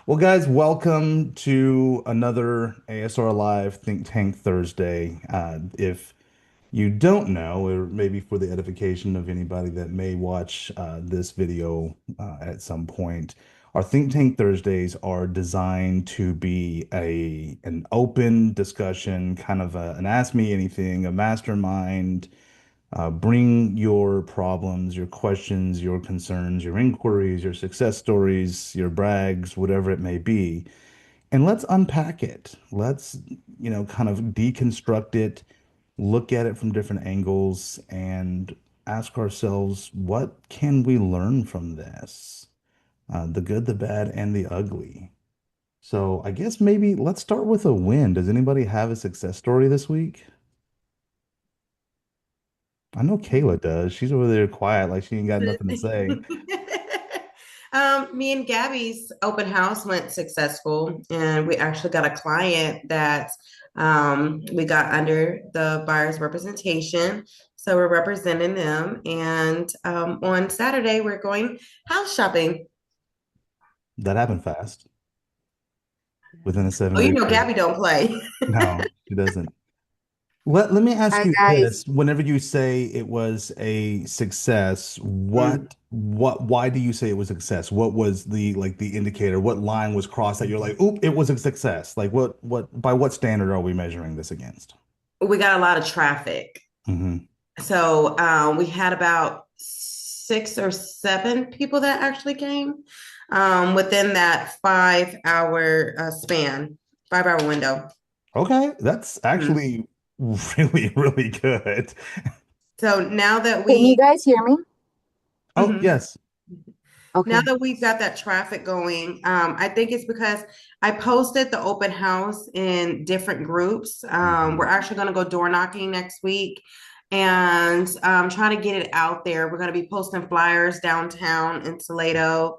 Well, guys, welcome to another ASR Live Think Tank Thursday. If you don't know, or maybe for the edification of anybody that may watch this video at some point, our Think Tank Thursdays are designed to be an open discussion, kind of an ask me anything, a mastermind. Bring your problems, your questions, your concerns, your inquiries, your success stories, your brags, whatever it may be, and let's unpack it. Let's kind of deconstruct it, look at it from different angles, and ask ourselves, what can we learn from this? The good, the bad, and the ugly. So I guess maybe let's start with a win. Does anybody have a success story this week? I know Kayla does. She's over there quiet, like she ain't got nothing to say. Me and Gabby's open house went successful, and we actually got a client that we got under the buyer's representation. So we're representing them, and on Saturday we're going house shopping. That happened fast within a seven Oh, you day know, period. Gabby don't play. No, she doesn't. Let me ask Hi you guys. this. Whenever you say it was a success, Mm. why do you say it was a success? What was the indicator? What line was crossed that you're like, oop, it was a success? Like by what standard are we measuring this against? We got a lot of traffic. Hmm. So we had about 6 or 7 people that actually came within that 5 hour span, 5 hour window. Okay, that's Mhm. actually really, really good. So now that Can you we guys hear me? Oh, mhm. yes. Now Okay. that we've got that traffic going, I think it's because I posted the open house in different groups. We're Hmm. actually going to go door knocking next week and try to get it out there. We're going to be posting flyers downtown in Toledo,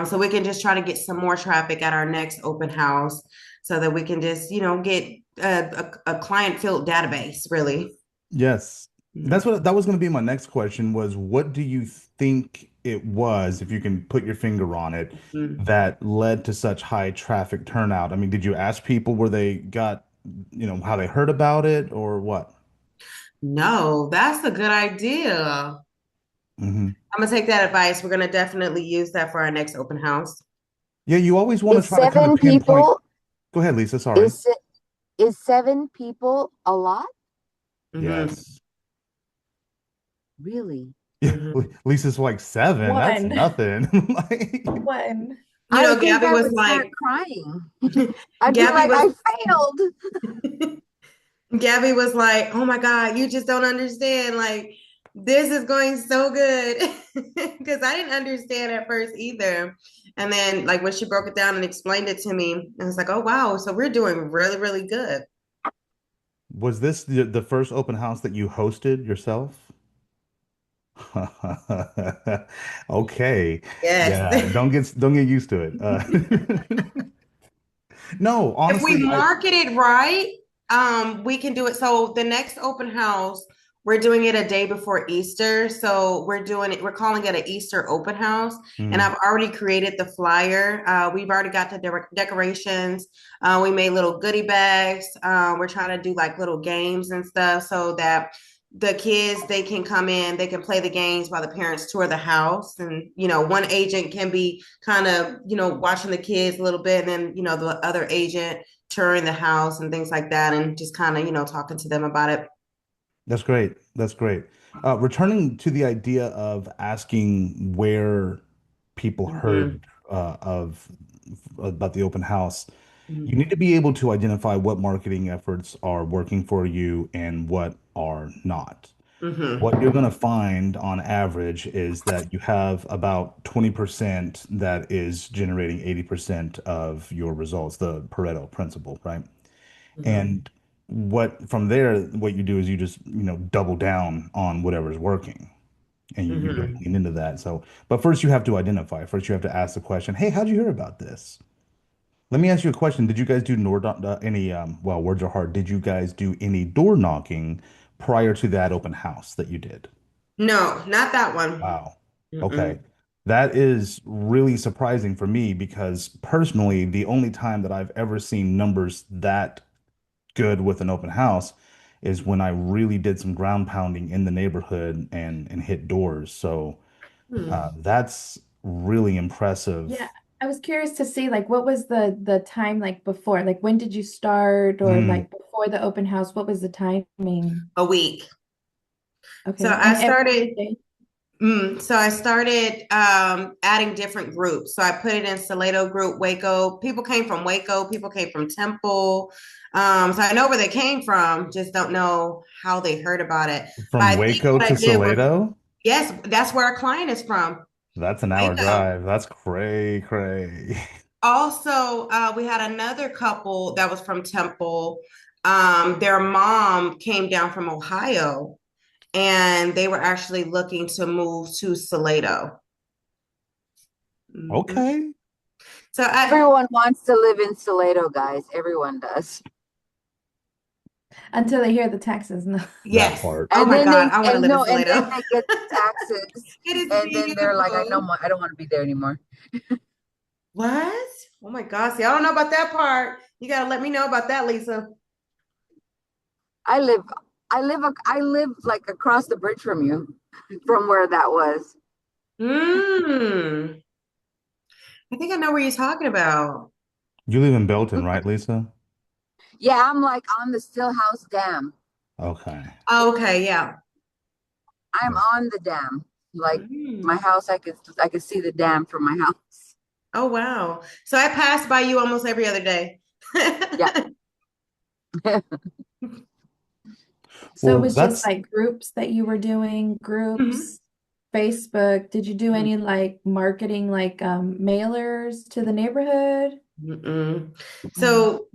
so we can just try to get some more traffic at our next open house so that we can just, get a client filled database, really. Yes. That's Mhm. what that was going to be my next question was what do you think it was, if you can put your finger on it, Mhm. that led to such high traffic turnout? I mean, did you ask people where they got, how they heard about it or what? No, that's a good idea. Hmm. I'm gonna take that advice. We're gonna definitely use that for our next open house. Yeah, you always want Is to try to kind of seven pinpoint. people Go ahead, Lisa. Sorry. is se- is 7 people a lot? Hmm. Yes. Really? Yeah, Hmm. Lisa's like seven. That's One. nothing. Like, One. I think Gabby I was would start like, crying. I'd be Gabby like, was, I failed. Gabby was like, oh my God, you just don't understand. Like, this is going so good. Because I didn't understand at first either. And then, like, when she broke it down and explained it to me, I was like, oh, wow. So we're doing really, really good. was this the first open house that you hosted yourself? Okay. Yes. Yeah, don't get used to it. No, If we honestly, I market it right, we can do it. So the next open house, we're doing it a day before Easter. So we're calling it an Easter open house. And mm, I've already created the flyer. We've already got the decorations. We made little goodie bags. We're trying to do like little games and stuff so that the kids they can come in, they can play the games while the parents tour the house. And one agent can be kind of watching the kids a little bit, and then the other agent touring the house and things like that, and just kind of talking to them about it. that's great. That's great. Returning to the idea of asking where people Mm-hmm. heard of about the open house, you Mm-hmm. need to be able to identify what marketing efforts are working for you and what are not. What you're Mm-hmm. going to find on average is that you have about 20% that is generating 80% of your results, the Pareto principle, right? Mm-hmm. And what from there, what you do is you just, double down on whatever's working and you really Mm-hmm. lean into that. So, but first you have to identify. First you have to ask the question, hey, how'd you hear about this? Let me ask you a question. Did you guys do any, well, words are hard. Did you guys do any door knocking prior to that open house that you did? No, not that one. Wow. Mm-mm. Okay. That is really surprising for me because personally, the only time that I've ever seen numbers that good with an open house is when I really did some ground pounding in the neighborhood and hit doors. So Hmm. that's really Yeah, impressive. I was curious to see like what was the time like before? Like when did you start or Mm, like before the open house, what was the timing? A week. So Okay. I And every started other day? so I started adding different groups. So I put it in Salado group, Waco. People came from Waco, people came from Temple. So I know where they came from, just don't know how they heard about it. But from I think Waco what to I did was, Salado, yes, that's where our client is from, that's an hour Waco. drive. That's cray cray. Also, we had another couple that was from Temple. Their mom came down from Ohio and they were actually looking to move to Salado. Mhm. Okay, So I, Everyone wants to live in Salado, guys. Everyone does. Until they hear the taxes. No. that yes. part. Oh And my then God, they I want to and live in no, and then Salado. they get the taxes, It is and then they're like, beautiful. I don't want to be there anymore. What? Oh my gosh. See, I don't know about that part. You got to let me know about that, Lisa. I live, I live like across the bridge from you, from where that was. Mm. I think I know where you're talking about. You live in Belton, right, Lisa? Yeah, I'm like on the Stillhouse Dam. Okay. Oh, okay, yeah. I'm Yeah. on the dam. Like my Mm. house, I could see the dam from my house. Oh, wow. So I pass by you almost every other day. Yeah. So it Well, was just that's like groups that you were doing, Mhm. groups, Facebook. Did you do Mhm. any like marketing like mailers to the neighborhood? Mm-mm. Mm. So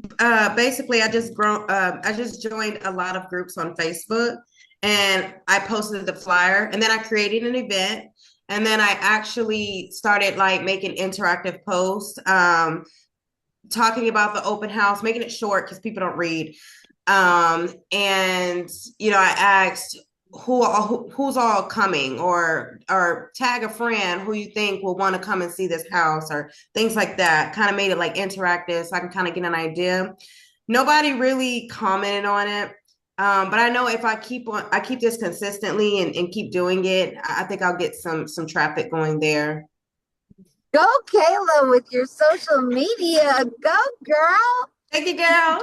basically, I just joined a lot of groups on Facebook, and I posted the flyer, and then I created an event, and then I actually started like making interactive posts, talking about the open house, making it short because people don't read. And I asked who's all coming, or tag a friend who you think will want to come and see this house, or things like that. Kind of made it like interactive so I can kind of get an idea. Nobody really commented on it. But I know if I keep this consistently and keep doing it, I think I'll get some traffic going there. Go, Kayla, with your social media. Go, girl. Thank you, girl.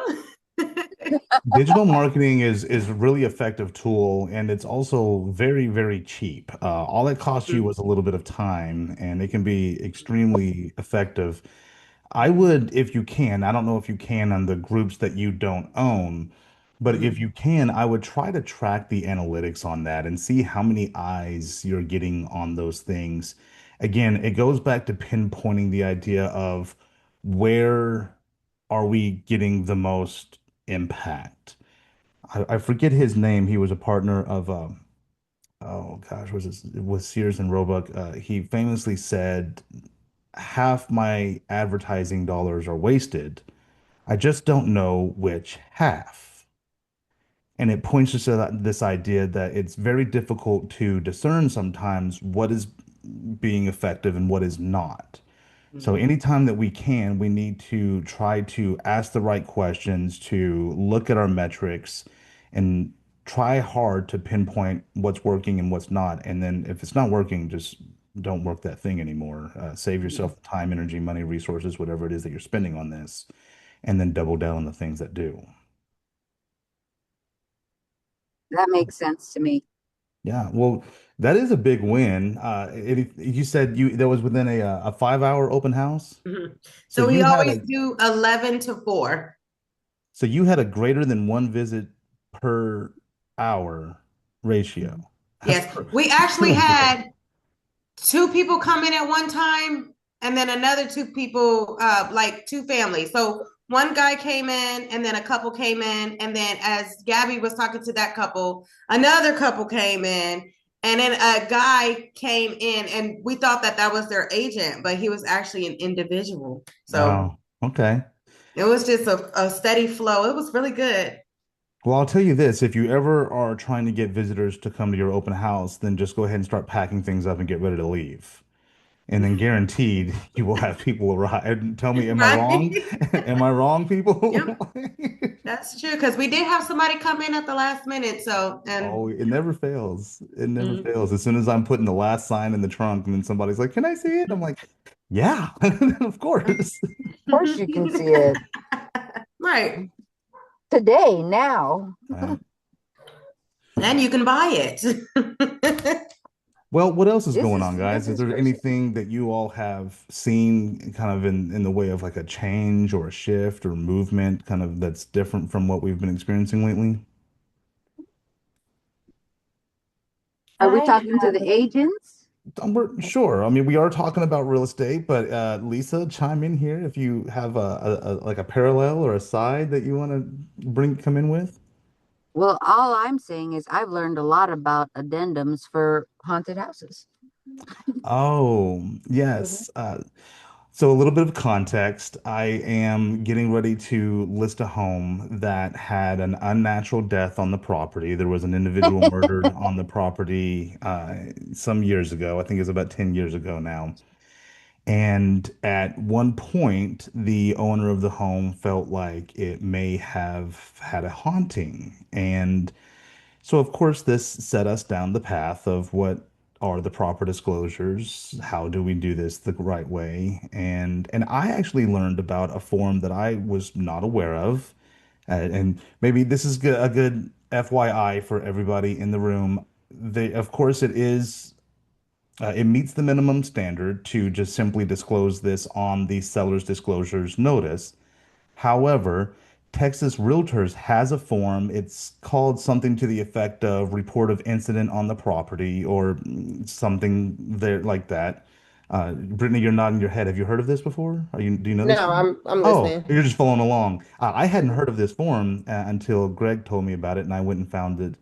digital marketing is a really effective tool, and it's also very, very cheap. All it costs you is a little bit of time, and it can be extremely effective. I would, if you can, I don't know if you can on the groups that you don't own, but if Mhm. you can, I would try to track the analytics on that and see how many eyes you're getting on those things. Again, it goes back to pinpointing the idea of where are we getting the most impact. I forget his name. He was a partner of oh gosh, was it with Sears and Roebuck. He famously said, "Half my advertising dollars are wasted. I just don't know which half." And it points us to this idea that it's very difficult to discern sometimes what is being effective and what is not. So Mhm. anytime that we can, we need to try to ask the right questions, to look at our metrics and try hard to pinpoint what's working and what's not. And then if it's not working, just don't work that thing anymore. Save Mhm. yourself time, energy, money, resources, whatever it is that you're spending on this, and then double down on the things that do. That makes sense to me. Yeah, well, that is a big win. You said that was within a 5 hour open house. Mhm. So So we you had always a do 11 to 4. So you had a greater than one visit per hour ratio. That's Yes, we actually really good. had two people come in at one time, and then another two people, like two families. So one guy came in, and then a couple came in, and then as Gabby was talking to that couple, another couple came in, and then a guy came in, and we thought that that was their agent, but he was actually an individual. So Wow. Okay. it was just a steady flow. It was really good. Well, I'll tell you this, if you ever are trying to get visitors to come to your open house, then just go ahead and start packing things up and get ready to leave. and then guaranteed you will have people arrive. Tell me, am I wrong? Right. Am I wrong, people? Yep, that's true. Because we did have somebody come in at the last minute. So, Oh, and it never fails. It never mm, fails. As soon as I'm putting the last sign in the trunk, and then somebody's like, "Can I see it?" I'm like, "Yeah, of course." Of course you can see it right. today, now. Right. And you can buy it. Well, what else is going on, This guys? Is is there crazy. anything that you all have seen kind of in the way of like a change or a shift or movement kind of that's different from what we've been experiencing lately? Are we I talking to the haven't. agents? We're sure. I mean, we are talking about real estate, but Lisa, chime in here if you have like a parallel or a side that you want to bring come in with. Well, all I'm saying is I've learned a lot about addendums for haunted houses. Oh, Mhm. yes. So a little bit of context. I am getting ready to list a home that had an unnatural death on the property. There was an individual murdered on the property some years ago. I think it was about 10 years ago now. And at one point, the owner of the home felt like it may have had a haunting. And so, of course, this set us down the path of what are the proper disclosures? How do we do this the right way? And I actually learned about a form that I was not aware of. And maybe this is a good FYI for everybody in the room. Of course, it meets the minimum standard to just simply disclose this on the seller's disclosures notice. However, Texas Realtors has a form. It's called something to the effect of report of incident on the property or something there like that. Brittany, you're nodding your head. Have you heard of this before? Do you know this No, form? I'm Oh, listening. you're just following along. I hadn't heard of this form until Greg told me about it, and I went and found it.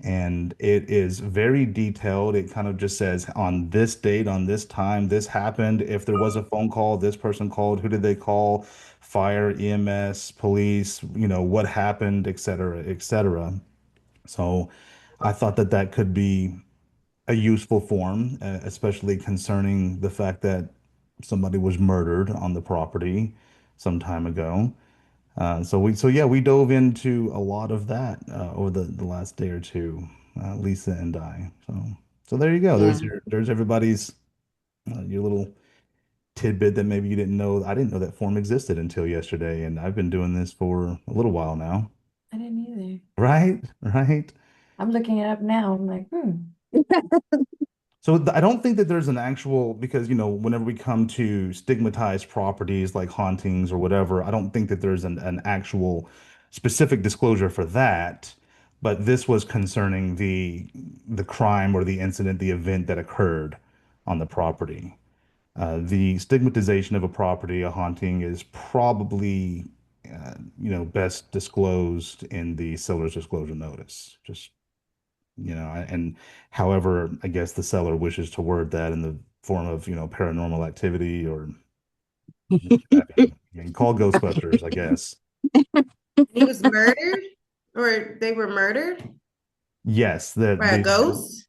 And it is very detailed. It kind of just says on this date, on this time, this happened. If there was a phone call, this person called. Who did they call? Fire, EMS, police, what happened, et cetera, et cetera. So I thought that that could be a useful form, especially concerning the fact that somebody was murdered on the property some time ago. So yeah, we dove into a lot of that over the last day or two, Lisa and I. So there you go. Yeah. There's everybody's your little tidbit that maybe you didn't know. I didn't know that form existed until yesterday, and I've been doing this for a little while now. I didn't either. Right? Right. I'm looking it up now. I'm like, So I don't think that there's an actual because whenever we come to stigmatized properties like hauntings or whatever, I don't think that there's an actual specific disclosure for that. But this was concerning the crime or the incident, the event that occurred on the property. The stigmatization of a property, a haunting, is probably best disclosed in the seller's disclosure notice. Just and however, I guess the seller wishes to word that in the form of, paranormal activity or what have you. I mean, call Ghostbusters, I guess. He was murdered, or they were murdered Yes, by a ghost.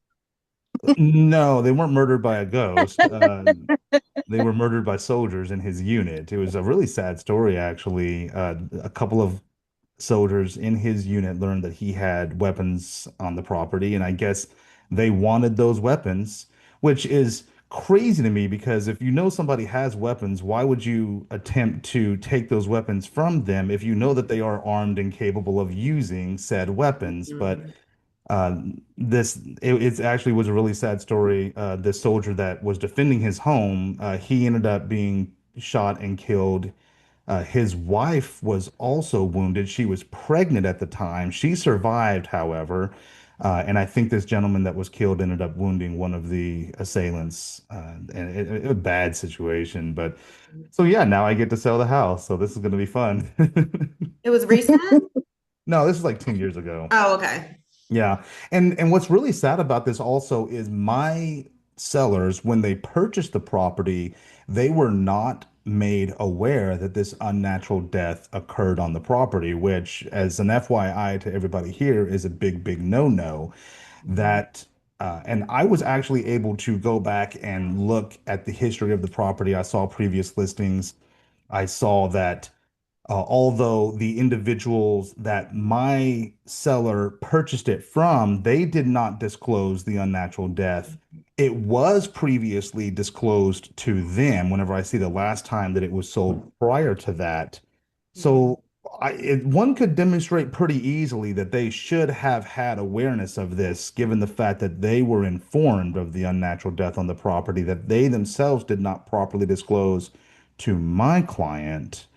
no, they weren't murdered by a ghost. They were murdered by soldiers in his unit. It was a really sad story, actually. A couple of soldiers in his unit learned that he had weapons on the property, and I guess they wanted those weapons, which is crazy to me because if you know somebody has weapons, why would you attempt to take those weapons from them if you know that they are armed and capable of using said weapons? But Mhm. it actually was a really sad story. This soldier that was defending his home, he ended up being shot and killed. His wife was also wounded. She was pregnant at the time. She survived, however. And I think this gentleman that was killed ended up wounding one of the assailants. And a bad situation. But so, yeah, now I get to sell the house. So this is going to be fun. It was recent. No, this is like 10 years ago. Oh, okay. Yeah. And what's really sad about this also is my sellers, when they purchased the property, they were not made aware that this unnatural death occurred on the property, which, as an FYI to everybody here, is a big, big no-no. Mhm. That And I was actually able to go back and look at the history of the property. I saw previous listings. I saw that although the individuals that my seller purchased it from, they did not disclose the unnatural death. It was previously disclosed to them whenever I see the last time that it was sold prior to that. So one could demonstrate pretty easily that they should have had awareness of this, given the fact that they were informed of the unnatural death on the property that they themselves did not properly disclose to my client.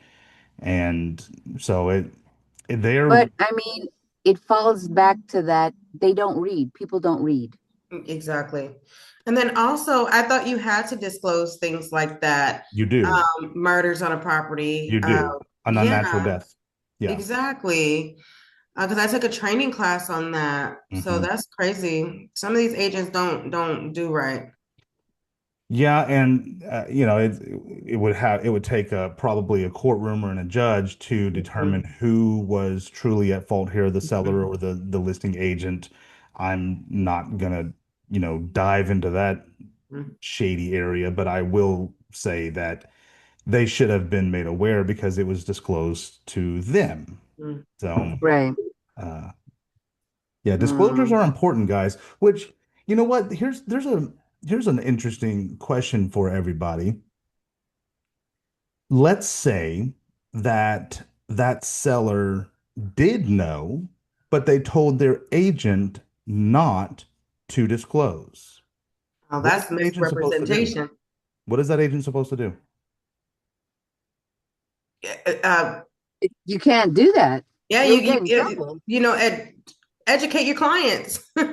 And so they're, But I mean, it falls back to that they don't read. People don't read. Exactly. And then also, I thought you had to disclose things like that, you do, murders on a property. you do an unnatural Yeah, death. Yeah. exactly. Because I took a training class on that. So hmm that's crazy. Some of these agents don't do right. Yeah, and it would take probably a courtroom or and a judge to determine Mhm. who was truly at fault here, the seller Mhm. or the listing agent. I'm not gonna, dive into that shady area, but I will say that they should have been made aware because it was disclosed to them. Mhm. So, Right. uh, yeah, disclosures Mm. are important, guys. Which, you know what? Here's an interesting question for everybody. Let's say that that seller did know, but they told their agent not to disclose. Oh, What is that's that agent supposed to do? misrepresentation. What is that agent supposed to do? Uh, You can't do that. yeah, You'll get in trouble. educate your clients. You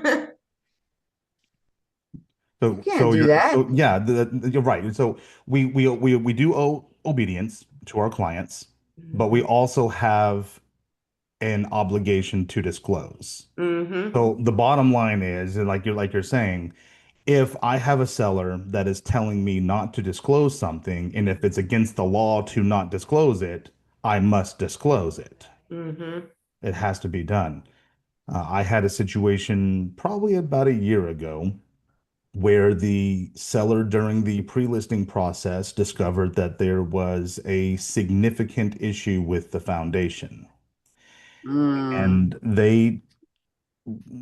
can't do that. So yeah, you're right. So we do owe obedience to our clients, but we also have an obligation to disclose. Mm-hmm. So the bottom line is, and like you're saying, if I have a seller that is telling me not to disclose something, and if it's against the law to not disclose it, I must disclose it. Mm-hmm. It has to be done. I had a situation probably about a year ago where the seller during the pre-listing process discovered that there was a significant issue with the foundation. Mm. And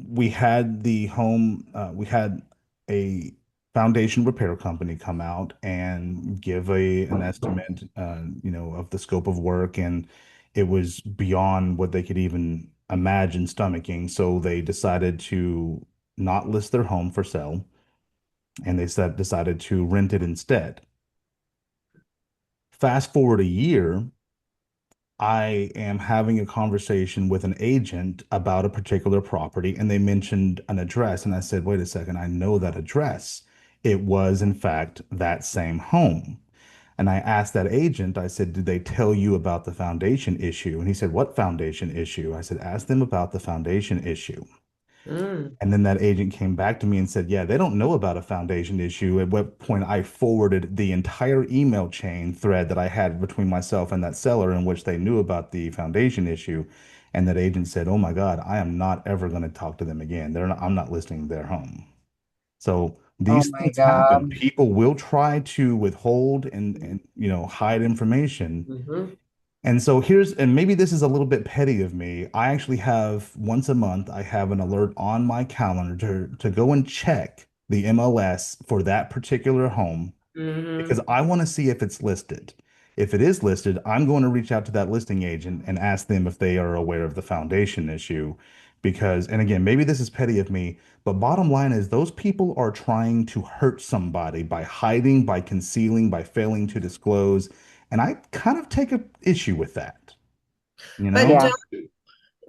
we had we had a foundation repair company come out and give an estimate, of the scope of work, and it was beyond what they could even imagine stomaching. So they decided to not list their home for sale, and decided to rent it instead. Fast forward a year, I am having a conversation with an agent about a particular property, and they mentioned an address. And I said, wait a second, I know that address. It was, in fact, that same home. And I asked that agent, I said, did they tell you about the foundation issue? And he said, what foundation issue? I said, ask them about the foundation issue. Mm. And then that agent came back to me and said, yeah, they don't know about a foundation issue. At what point I forwarded the entire email chain thread that I had between myself and that seller in which they knew about the foundation issue. And that agent said, oh my God, I am not ever going to talk to them again. I'm not listing their home. So Oh these my things happen. God. People will try to withhold and hide information. Mm-hmm. And and maybe this is a little bit petty of me. I actually have once a month, I have an alert on my calendar to go and check the MLS for that particular home because Mm-hmm. I want to see if it's listed. If it is listed, I'm going to reach out to that listing agent and ask them if they are aware of the foundation issue. Because, and again, maybe this is petty of me, but bottom line is those people are trying to hurt somebody by hiding, by concealing, by failing to disclose. And I kind of take an issue with that, you But know? Yeah.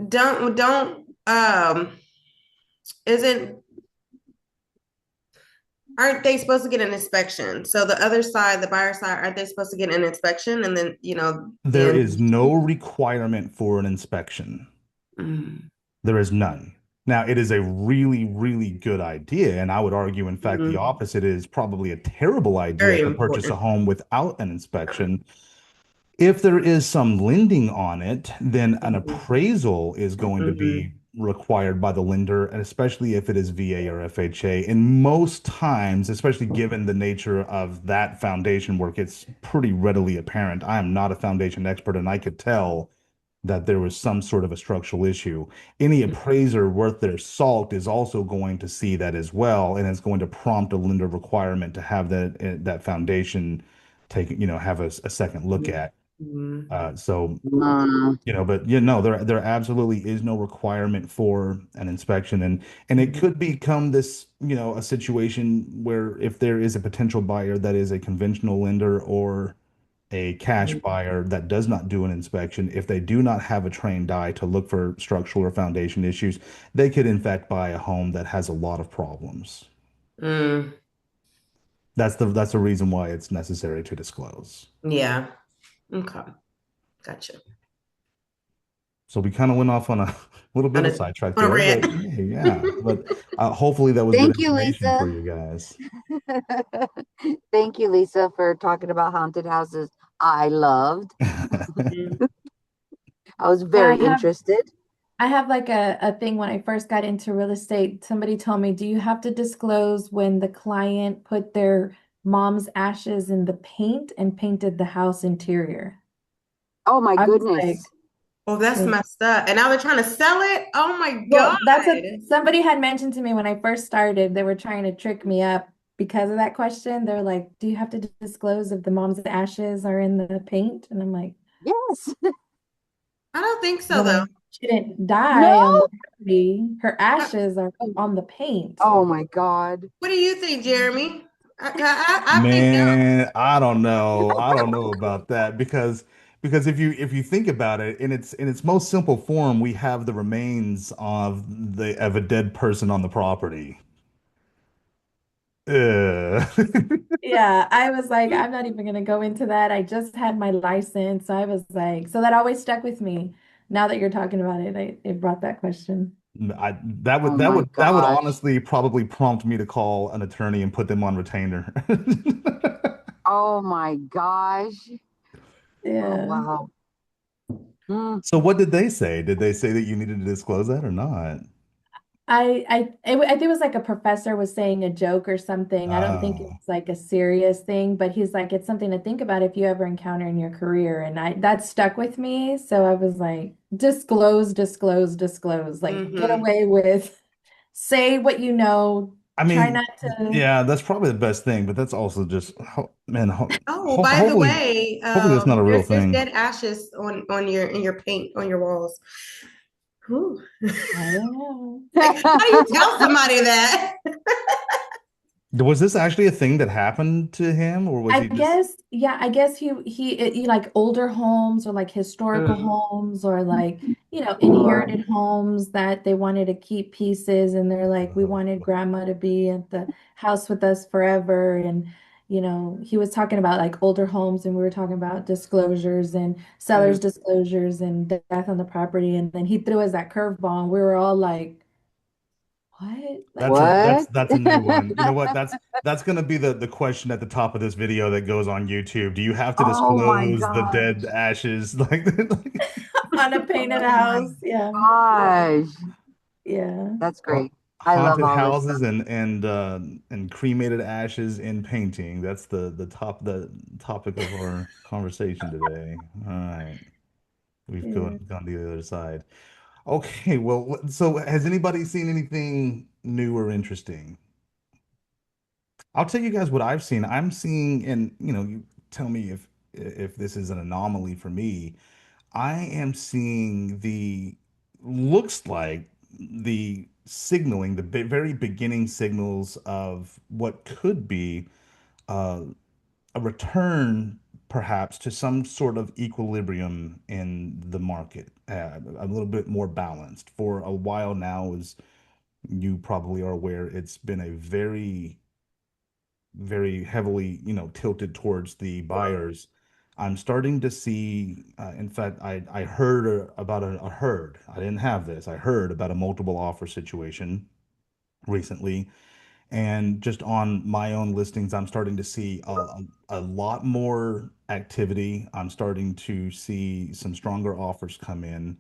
don't isn't aren't they supposed to get an inspection? So the other side, the buyer side, aren't they supposed to get an inspection and then There then is no requirement for an inspection. mm, There is none. Now, it is a really, really good idea, and I would argue, in fact, the mm, opposite is probably a terrible idea very to purchase a important. home without an inspection. If there is some lending on it, then an Mhm. appraisal is going to Mhm. be required by the lender, and especially if it is VA or FHA. And most times, especially given the nature of that foundation work, it's pretty readily apparent. I am not a foundation expert, and I could tell that there was some sort of a structural issue. Any appraiser worth their salt is also going to see that as well, and it's going to prompt a lender requirement to have that foundation take, have a second look at. Mhm. So Mm, but no, there absolutely is no requirement for an inspection, and it could become this, a situation where if there is a potential buyer that is a conventional lender or a cash buyer that does not do an inspection, if they do not have a trained eye to look for structural or foundation issues, they could in fact buy a home that has a lot of problems. Mm, That's the reason why it's necessary to disclose. yeah. Okay. Gotcha. So we kind of went off on a little bit On of a a sidetrack on a there, rant. but hey, yeah. But hopefully that was good thank you, information Lisa. for you guys. Thank you, Lisa, for talking about haunted houses. I loved. Mhm. I was Yeah, very interested. I have like a thing when I first got into real estate. Somebody told me, do you have to disclose when the client put their mom's ashes in the paint and painted the house interior? Oh my I was like, goodness. Oh, that's was messed up. And now they're trying to sell it. Oh my God. well, that's what somebody had mentioned to me when I first started. They were trying to trick me up because of that question. They're like, do you have to disclose if the mom's ashes are in the paint? And I'm like, Yes. I don't think so though. well, she didn't die on No. the property. Her I- ashes are on the paint. Oh my God. What do you think, Jeremy? I think no. Man, I don't know. I don't know about that because if you think about it in its most simple form, we have the remains of a dead person on the property. Ugh. Yeah, I was like, I'm not even gonna go into that. I just had my license. So I was like, so that always stuck with me. Now that you're talking about it, it brought that question. That Oh would that my would that would gosh. honestly probably prompt me to call an attorney and put them on retainer. Oh my gosh. Oh Yeah. wow. Mm. So what did they say? Did they say that you needed to disclose that or not? I think it was like a professor was saying a joke or something. I don't think Oh, it's like a serious thing, but he's like, it's something to think about if you ever encounter in your career. And that stuck with me. So I was like, disclose, disclose, disclose. Like, get Hmm. away with, say what you know. I Try mean, not to. yeah, that's probably the best thing, but that's also just man, Oh, by the hopefully way, that's not a real there's thing. dead ashes on your in your paint on your walls. Whew. I don't know. Like, how do you tell somebody that? Was this actually a thing that happened to him, or was I he just guess, yeah, I guess he like older homes or like historical Mm, homes or like, inherited homes that they wanted to keep pieces and they're like, we uh, wanted grandma to be at the house with us forever. And, he was talking about like older homes and we were talking about disclosures and mm. sellers disclosures and death on the property. And then he threw us that curveball and we were all like, what? Like, that's a What? that's a new one. You know what? That's gonna be the question at the top of this video that goes on YouTube. Do you have to Oh my disclose the dead gosh. ashes? on a painted Oh my house. Yeah. gosh. Yeah. That's Ha- great. I love haunted all this houses stuff. and cremated ashes in painting. That's the topic of our conversation today. All right. We've Yeah. gone to the other side. Okay, well, so has anybody seen anything new or interesting? I'll tell you guys what I've seen. I'm seeing, and you tell me if this is an anomaly for me. I am seeing the looks like the signaling, the very beginning signals of what could be uh, a return, perhaps, to some sort of equilibrium in the market, a little bit more balanced. For a while now, as you probably are aware, it's been a very heavily, tilted towards the buyers. I'm starting to see, in fact, I heard about a herd. I didn't have this. I heard about a multiple offer situation recently. And just on my own listings, I'm starting to see a lot more activity. I'm starting to see some stronger offers come in.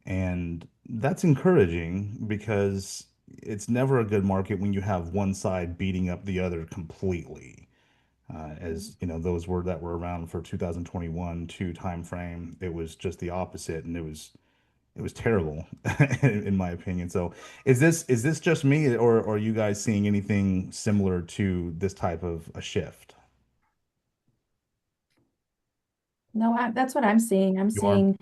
And that's encouraging because it's never a good market when you have one side beating up the other completely. As you know, those were that were around for 2021 two time frame. It was just the opposite, and it was terrible in my opinion. So, is this just me, or are you guys seeing anything similar to this type of a shift? No, that's what I'm seeing. I'm You are? seeing,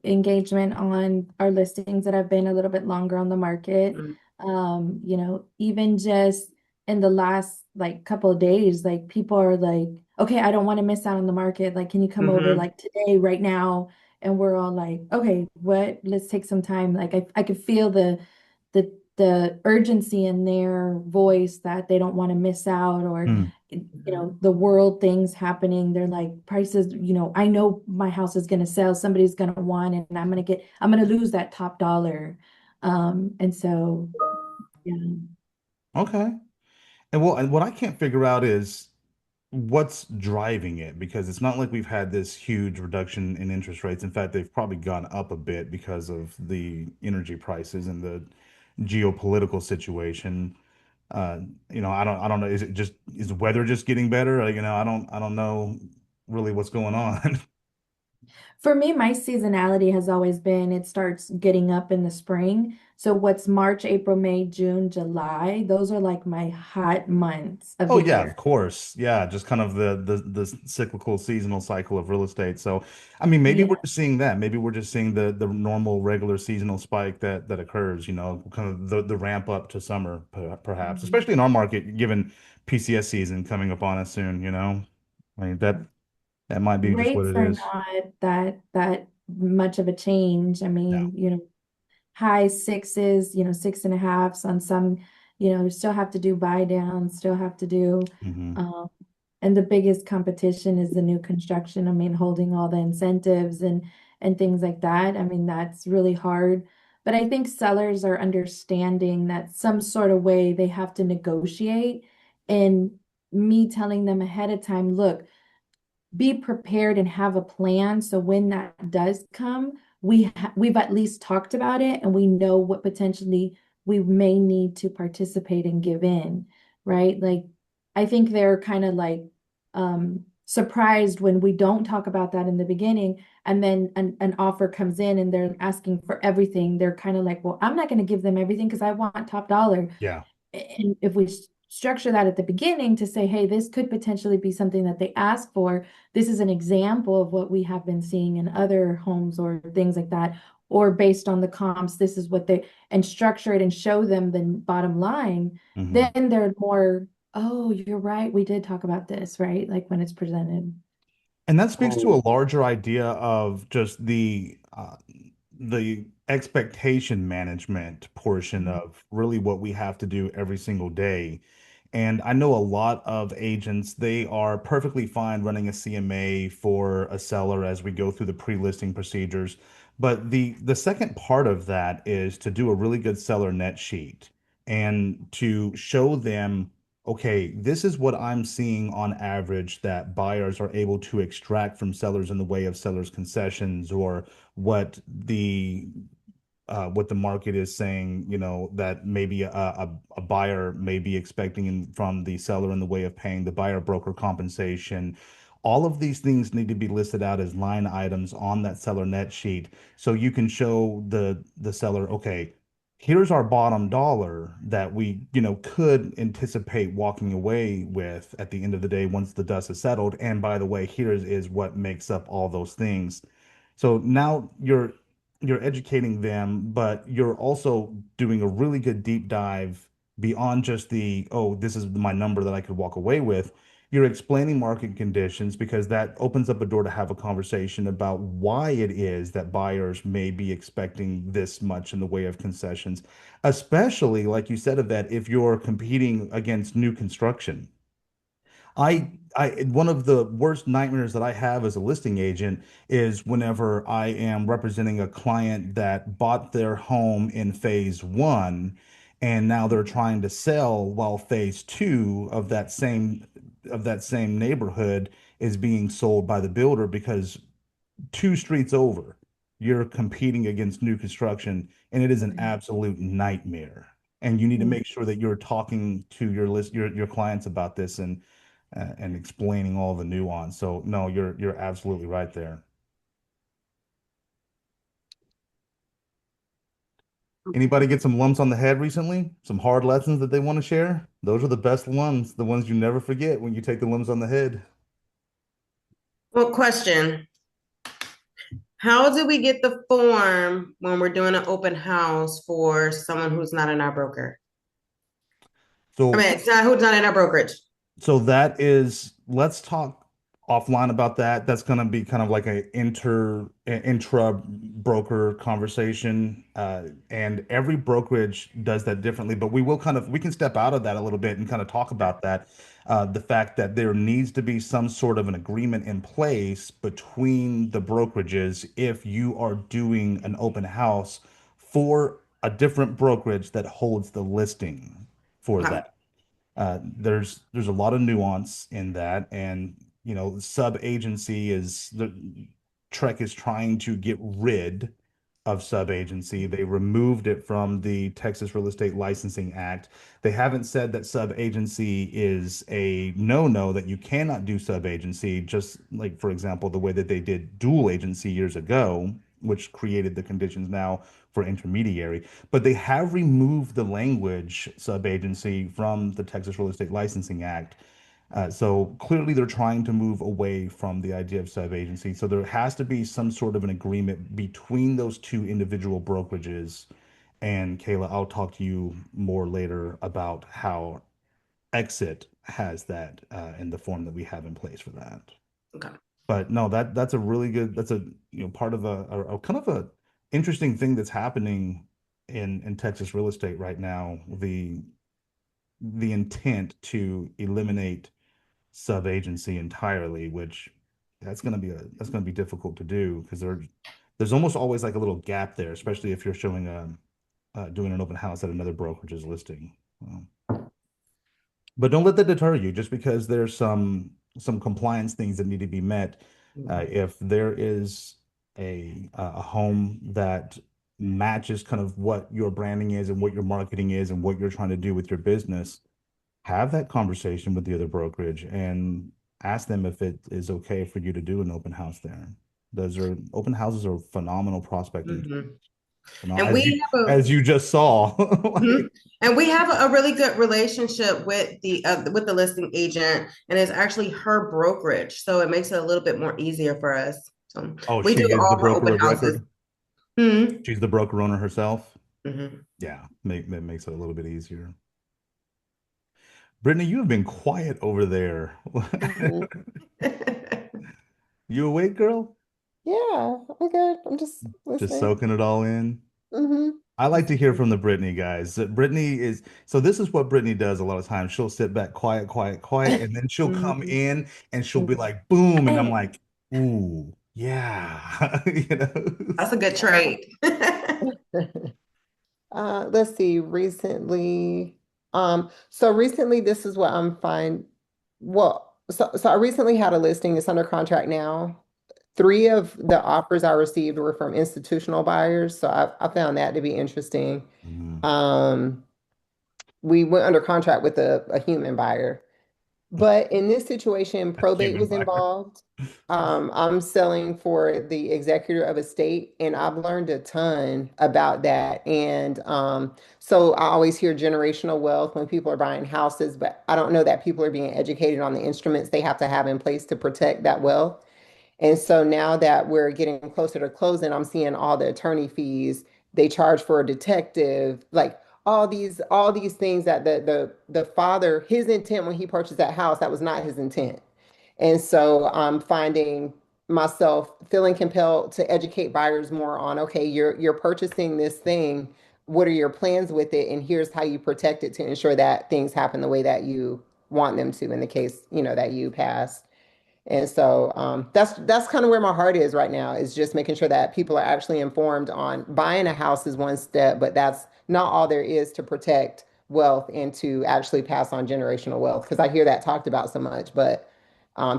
engagement on our listings that have been a little bit longer on the market. Mm. Even just in the last like couple of days, like people are like, okay, I don't want to miss out on the market. Like, can you come over Mm-hmm. like today, right now? And we're all like, okay, what? Let's take some time. Like I could feel the urgency in their voice that they don't want to miss out or Hmm. the world things happening. They're like prices, I know my house is going to sell, somebody's going to want it, and I'm going to lose that top dollar. And so, yeah. Okay. And what I can't figure out is what's driving it because it's not like we've had this huge reduction in interest rates. In fact, they've probably gone up a bit because of the energy prices and the geopolitical situation. Uh, I don't know. Is the weather just getting better? I don't know really what's going on. For me, my seasonality has always been it starts getting up in the spring. So what's March, April, May, June, July, those are like my hot months of Oh the yeah, of year. course. Yeah, just kind of the cyclical seasonal cycle of real estate. So, I mean, maybe we're Yeah. just seeing that. Maybe we're just seeing the normal regular seasonal spike that occurs, kind of the ramp up to summer perhaps, Mhm. especially in our market given PCS season coming up on us soon. I mean that might be just what Rates it are is. not that much of a change. I No. mean, high sixes, six and a halves on some, you still have to do buy downs, still have to do, Hmm. um, and the biggest competition is the new construction. I mean, holding all the incentives and things like that. I mean, that's really hard. But I think sellers are understanding that some sort of way they have to negotiate. And me telling them ahead of time, look, be prepared and have a plan so when that does come, we've at least talked about it and we know what potentially we may need to participate and give in, right? Like I think they're kind of like surprised when we don't talk about that in the beginning and then an offer comes in and they're asking for everything. They're kind of like, well, I'm not going to give them everything because I want top dollar. Yeah. And if we structure that at the beginning to say, hey, this could potentially be something that they ask for, this is an example of what we have been seeing in other homes or things like that, or based on the comps, this is what they, and structure it and show them the bottom line, Hmm. then they're more, oh, you're right, we did talk about this, right? Like when it's presented. And that speaks to a larger idea of just the expectation management portion of really what we have to do every single day. And I know a lot of agents, they are perfectly fine running a CMA for a seller as we go through the pre-listing procedures. But the second part of that is to do a really good seller net sheet and to show them, okay, this is what I'm seeing on average that buyers are able to extract from sellers in the way of sellers concessions or what the market is saying, that maybe a buyer may be expecting from the seller in the way of paying the buyer broker compensation. All of these things need to be listed out as line items on that seller net sheet so you can show the seller, okay, here's our bottom dollar that we, could anticipate walking away with at the end of the day once the dust is settled. And by the way, here is what makes up all those things. So now you're educating them, but you're also doing a really good deep dive beyond just oh, this is my number that I could walk away with. You're explaining market conditions because that opens up a door to have a conversation about why it is that buyers may be expecting this much in the way of concessions, especially like you said, of that if you're competing against new construction. One of the worst nightmares that I have as a listing agent is whenever I am representing a client that bought their home in phase one, and now they're trying to sell while phase two of that same neighborhood is being sold by the builder because two streets over. you're competing against new construction, and it is an absolute nightmare. And you need to Mm. make sure that you're talking to your clients about this and explaining all the nuance. So no, you're absolutely right there. Anybody get some lumps on the head recently? Some hard lessons that they want to share? Those are the best ones, the ones you never forget when you take the lumps on the head. Well, question. How do we get the form when we're doing an open house for someone who's not in our broker? I So mean, it's not who's not in our brokerage. So that is, let's talk offline about that. That's going to be kind of like intra broker conversation. And every brokerage does that differently, but we can step out of that a little bit and kind of talk about that. The fact that there needs to be some sort of an agreement in place between the brokerages if you are doing an open house for a different brokerage that holds the listing for Okay. that. There's a lot of nuance in that, and sub agency is the Trek is trying to get rid of sub agency. They removed it from the Texas Real Estate Licensing Act. They haven't said that sub agency is a no-no, that you cannot do sub agency, just like, for example, the way that they did dual agency years ago, which created the conditions now for intermediary. But they have removed the language sub-agency from the Texas Real Estate Licensing Act. So clearly they're trying to move away from the idea of sub-agency. So there has to be some sort of an agreement between those two individual brokerages. And Kayla, I'll talk to you more later about how Exit has that in the form that we have in place for that. Okay. But no, that's a really good, that's a part of a kind of a interesting thing that's happening in Texas real estate right now. The intent to eliminate sub-agency entirely, which that's gonna be difficult to do because there's almost always like a little gap there, especially if you're showing doing an open house at another brokerage's listing. But don't let that deter you just because there's some compliance things that need to be met. If there is a home that matches kind of what your branding is and what your marketing is and what you're trying to do with your business, have that conversation with the other brokerage and ask them if it is okay for you to do an open house there. Those are open houses are phenomenal prospecting tools. Mm-hmm. Phenomenal, And we have a as you just saw. Mhm. And we have a really good relationship with the listing agent, and it's actually her brokerage, so it makes it a little bit more easier for us. So Oh, we she do is the all her broker open of houses. record. Hmm. She's the broker owner herself. Hmm. Yeah, that makes it a little bit easier. Brittany, you have been quiet over there. Mhm. You awake, girl? Yeah, I'm good. I'm just Just listening. soaking it all in. Hmm. I like to hear from the Brittany guys. Brittany is so this is what Brittany does a lot of times. She'll sit back quiet, quiet, quiet, and then she'll come Mhm. in and she'll be like, boom, and I'm like, ooh, yeah. You know? That's a good trait. Let's see, so recently this is what I'm fine. So I recently had a listing, it's under contract now. Three of the offers I received were from institutional buyers, so I found that to be interesting. Mhm. Um, we went under contract with a human buyer. But in this situation, probate Human was buyer. involved. I'm selling for the executor of estate, and I've learned a ton about that. And so I always hear generational wealth when people are buying houses, but I don't know that people are being educated on the instruments they have to have in place to protect that wealth. And so now that we're getting closer to closing, I'm seeing all the attorney fees they charge for a detective, like all these things that the father, his intent when he purchased that house, that was not his intent. And so I'm finding myself feeling compelled to educate buyers more on, okay, you're purchasing this thing. What are your plans with it? And here's how you protect it to ensure that things happen the way that you want them to in the case, that you pass. And so that's kind of where my heart is right now, is just making sure that people are actually informed on buying a house is one step, but that's not all there is to protect wealth and to actually pass on generational wealth. Because I hear that talked about so much, but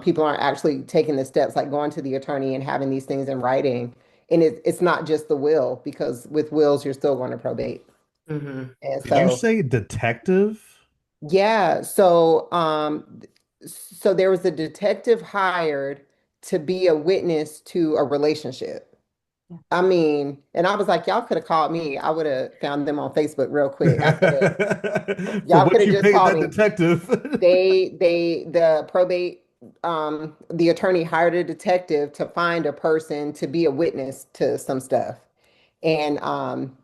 people aren't actually taking the steps like going to the attorney and having these things in writing And it's not just the will, because with wills, you're still going to probate. Hmm. And Did you so, say detective? yeah, so there was a detective hired to be a witness to a relationship. Yeah. I mean, and I was like, y'all could have called me. I would have found them on Facebook real quick. I could have, For y'all could what have you just paid called that me. detective. The probate, the attorney hired a detective to find a person to be a witness to some stuff. And and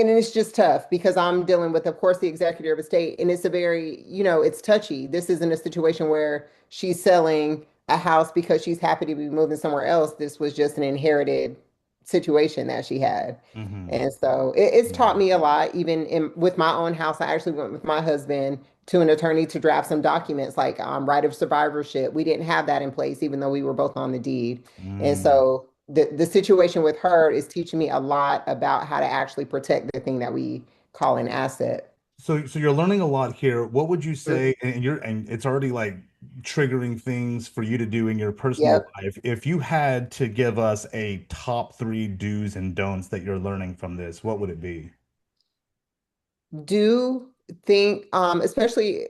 it's just tough because I'm dealing with, of course, the executor of estate, and it's a very, it's touchy. This isn't a situation where she's selling a house because she's happy to be moving somewhere else. This was just an inherited situation that she had. Hmm. And so it's taught me a lot, even with my own house. I actually went with my husband to an attorney to draft some documents like right of survivorship. We didn't have that in place, even though we were both on the deed. And Mm. so the situation with her is teaching me a lot about how to actually protect the thing that we call an asset. So you're learning a lot here. What would you Mm. say, and it's already like triggering things for you to do in your personal Yep. life. If you had to give us a top three do's and don'ts that you're learning from this, what would it be? Do think, especially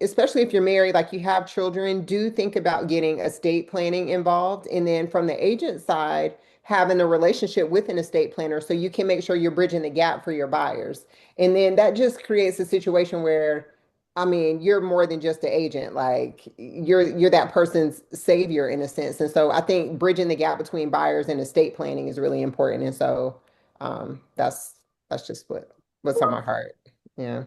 if you're married, like you have children, do think about getting estate planning involved. And then from the agent side, having a relationship with an estate planner so you can make sure you're bridging the gap for your buyers. And then that just creates a situation where, I mean, you're more than just an agent. Like you're that person's savior in a sense. And so I think bridging the gap between buyers and estate planning is really important. And so that's just what's on my heart. Yeah.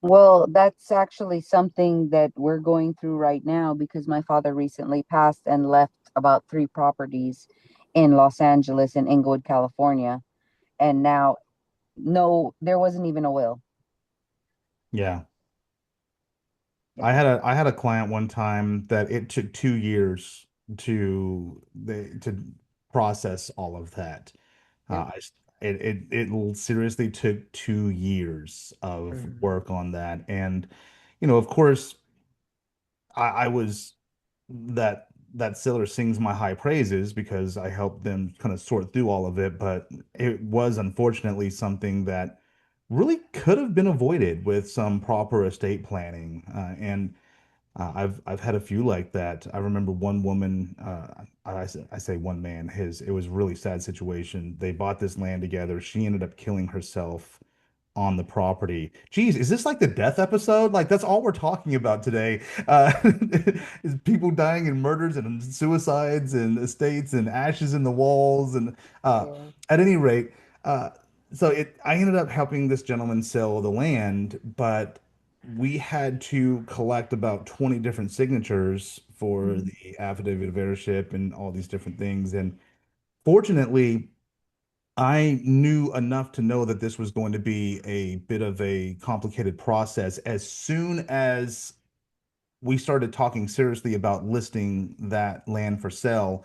Well, that's actually something that we're going through right now because my father recently passed and left about 3 properties in Los Angeles and Inglewood, California. And now, no, there wasn't even a will. Yeah. Yeah. I had a client one time that it took 2 years to process all of that. Yep. It seriously took 2 years of Mhm. work on that. And, of course, I was that seller sings my high praises because I helped them kind of sort through all of it, but it was unfortunately something that really could have been avoided with some proper estate planning. And I've had a few like that. I remember one woman, I say one man, it was a really sad situation. They bought this land together. She ended up killing herself on the property. Geez, is this like the death episode? Like that's all we're talking about today. Is people dying in murders and suicides and estates and ashes in the walls and Yeah. at any rate, uh, I ended up helping this gentleman sell the land, but we had to collect about 20 different signatures for Mhm. the affidavit of heirship and all these different things. And fortunately, I knew enough to know that this was going to be a bit of a complicated process. As soon as we started talking seriously about listing that land for sale,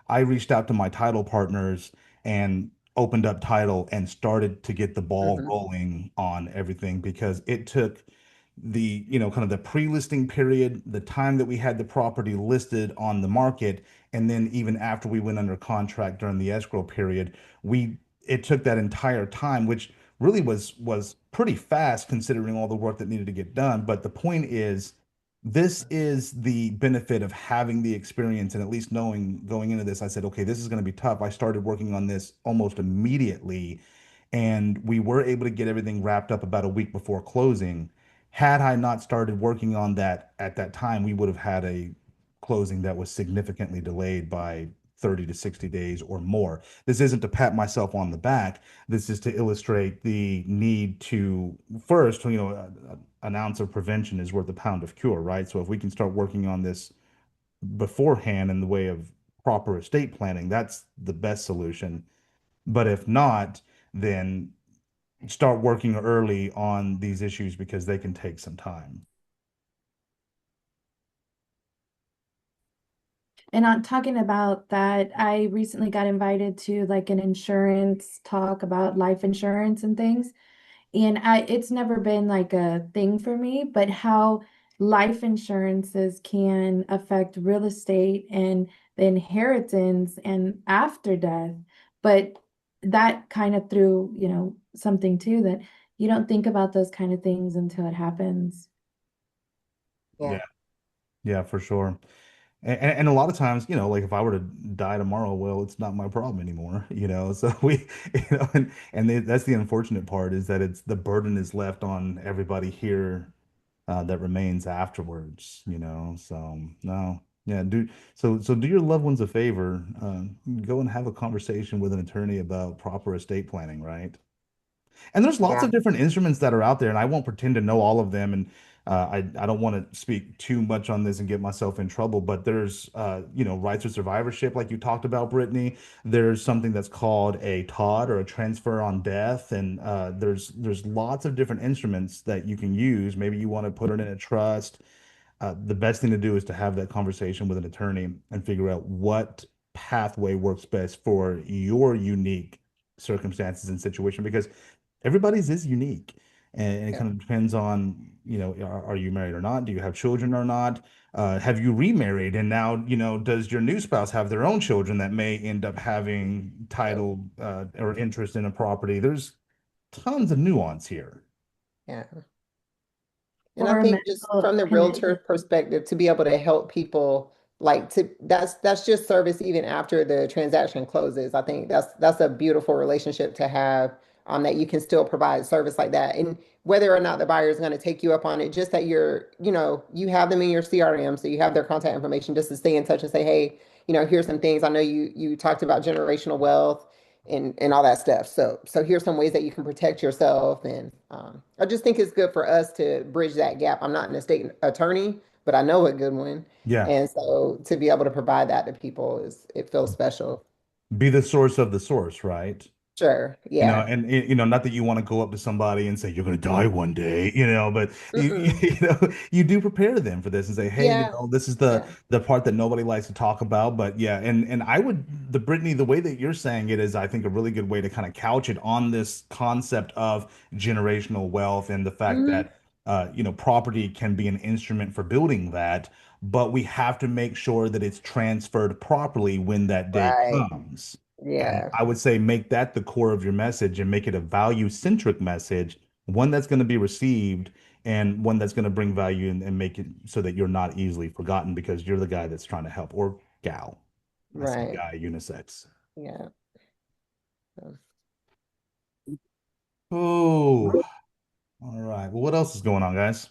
I reached out to my title partners and opened up title and started to get the ball Mhm. rolling on everything because it took kind of the pre-listing period, the time that we had the property listed on the market, and then even after we went under contract during the escrow period, it took that entire time, which really was pretty fast considering all the work that needed to get done. But the point is, this is the benefit of having the experience and at least knowing going into this, I said, okay, this is going to be tough. I started working on this almost immediately, and we were able to get everything wrapped up about a week before closing. Had I not started working on that at that time, we would have had a closing that was significantly delayed by 30 to 60 days or more. This isn't to pat myself on the back. This is to illustrate the need to first, an ounce of prevention is worth a pound of cure, right? So if we can start working on this beforehand in the way of proper estate planning, that's the best solution. But if not, then start working early on these issues because they can take some time. And on talking about that, I recently got invited to like an insurance talk about life insurance and things. And it's never been like a thing for me, but how life insurances can affect real estate and the inheritance and after death. But that kind of threw, something too that you don't think about those kind of things until it happens. Yeah. Yeah, yeah, for sure. And a lot of times, like if I were to die tomorrow, well, it's not my problem anymore, So that's the unfortunate part is that it's the burden is left on everybody here that remains afterwards, So no, yeah, so do your loved ones a favor, go and have a conversation with an attorney about proper estate planning, right? And there's lots Yeah. of different instruments that are out there, and I won't pretend to know all of them. And I don't want to speak too much on this and get myself in trouble. But there's rights of survivorship, like you talked about, Brittany. There's something that's called a TOD or a transfer on death, and there's lots of different instruments that you can use. Maybe you want to put it in a trust. The best thing to do is to have that conversation with an attorney and figure out what pathway works best for your unique circumstances and situation because everybody's is unique and it Yeah. kind of depends on are you married or not, do you have children or not, have you remarried and now does your new spouse have their own children that may end up having Yeah. title or interest in a property. There's tons of nuance here. Yeah. And I Or think just medical from the realtor condition. perspective, to be able to help people, like to that's just service even after the transaction closes. I think that's a beautiful relationship to have, that you can still provide service like that. And whether or not the buyer is going to take you up on it, just that you have them in your CRM, so you have their contact information just to stay in touch and say, hey, here's some things. I know you talked about generational wealth and all that stuff. So here's some ways that you can protect yourself. And I just think it's good for us to bridge that gap. I'm not an estate attorney, but I know a good one. Yeah. And so to be able to provide that to people it feels special. Be the source of the source, right? Sure. Yeah. And not that you want to go up to somebody and say you're going to die one day, but Mm-mm. you do prepare them for this and say, hey, Yeah. this is the Yeah. the part that nobody likes to talk about, but yeah, and I would the Brittany, the way that you're saying it is, I think, a really good way to kind of couch it on this concept of generational wealth and the fact Hmm. that property can be an instrument for building that, but we have to make sure that it's transferred properly when that day Right. comes. And Yeah. I would say make that the core of your message and make it a value-centric message, one that's going to be received and one that's going to bring value and make it so that you're not easily forgotten because you're the guy that's trying to help or gal. I say Right. guy unisex. Yeah. So Oh, all right. Well, what else is going on, guys?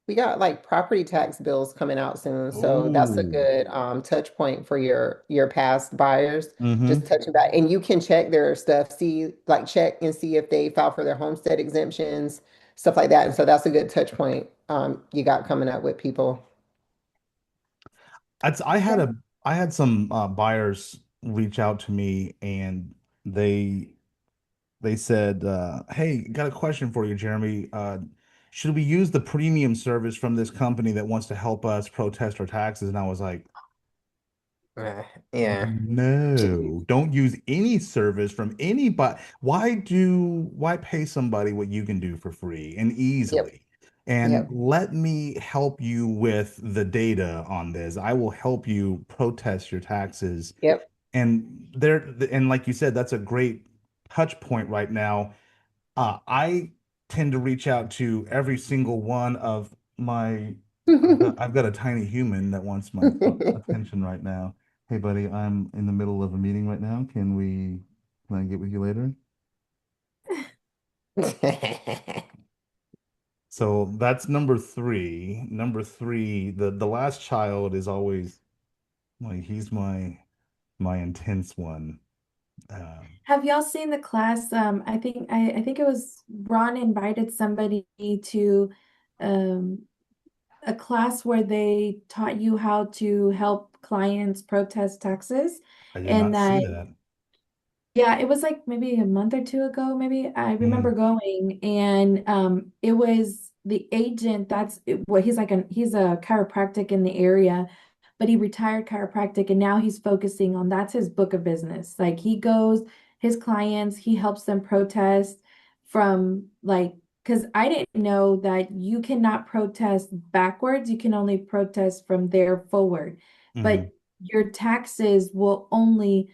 we got like property tax bills coming out soon, so that's a Oh, good touch point for your past buyers. mm-hmm. Just touching back, and you can check their stuff, check and see if they file for their homestead exemptions, stuff like that. And so that's a good touch point you got coming up with people. That's I had some buyers reach out to me and they they said, "Hey, got a question for you, Jeremy. Should we use the premium service from this company that wants to help us protest our taxes?" And I was like, Uh, yeah. "No, don't use any service from anybody. Why pay somebody what you can do for free and Yep. easily? And Yep. let me help you with the data on this. I will help you protest your taxes." Yep. And like you said, that's a great touch point right now. I tend to reach out to every single one of my. I've got a tiny human that wants my attention right now. Hey, buddy, I'm in the middle of a meeting right now. Can I get with you later? So that's number three. Number three, the last child is always like he's my intense one. Have y'all seen the class? I think it was Ron invited somebody to um a class where they taught you how to help clients protest taxes. I did And not see that that. Yeah, it was like maybe a month or two ago, maybe. I remember Mm, going and it was the agent what he's a chiropractic in the area, but he retired chiropractic and now he's focusing on that's his book of business. Like he goes, his clients, he helps them protest from like because I didn't know that you cannot protest backwards, you can only protest from there forward. Hmm. but your taxes will only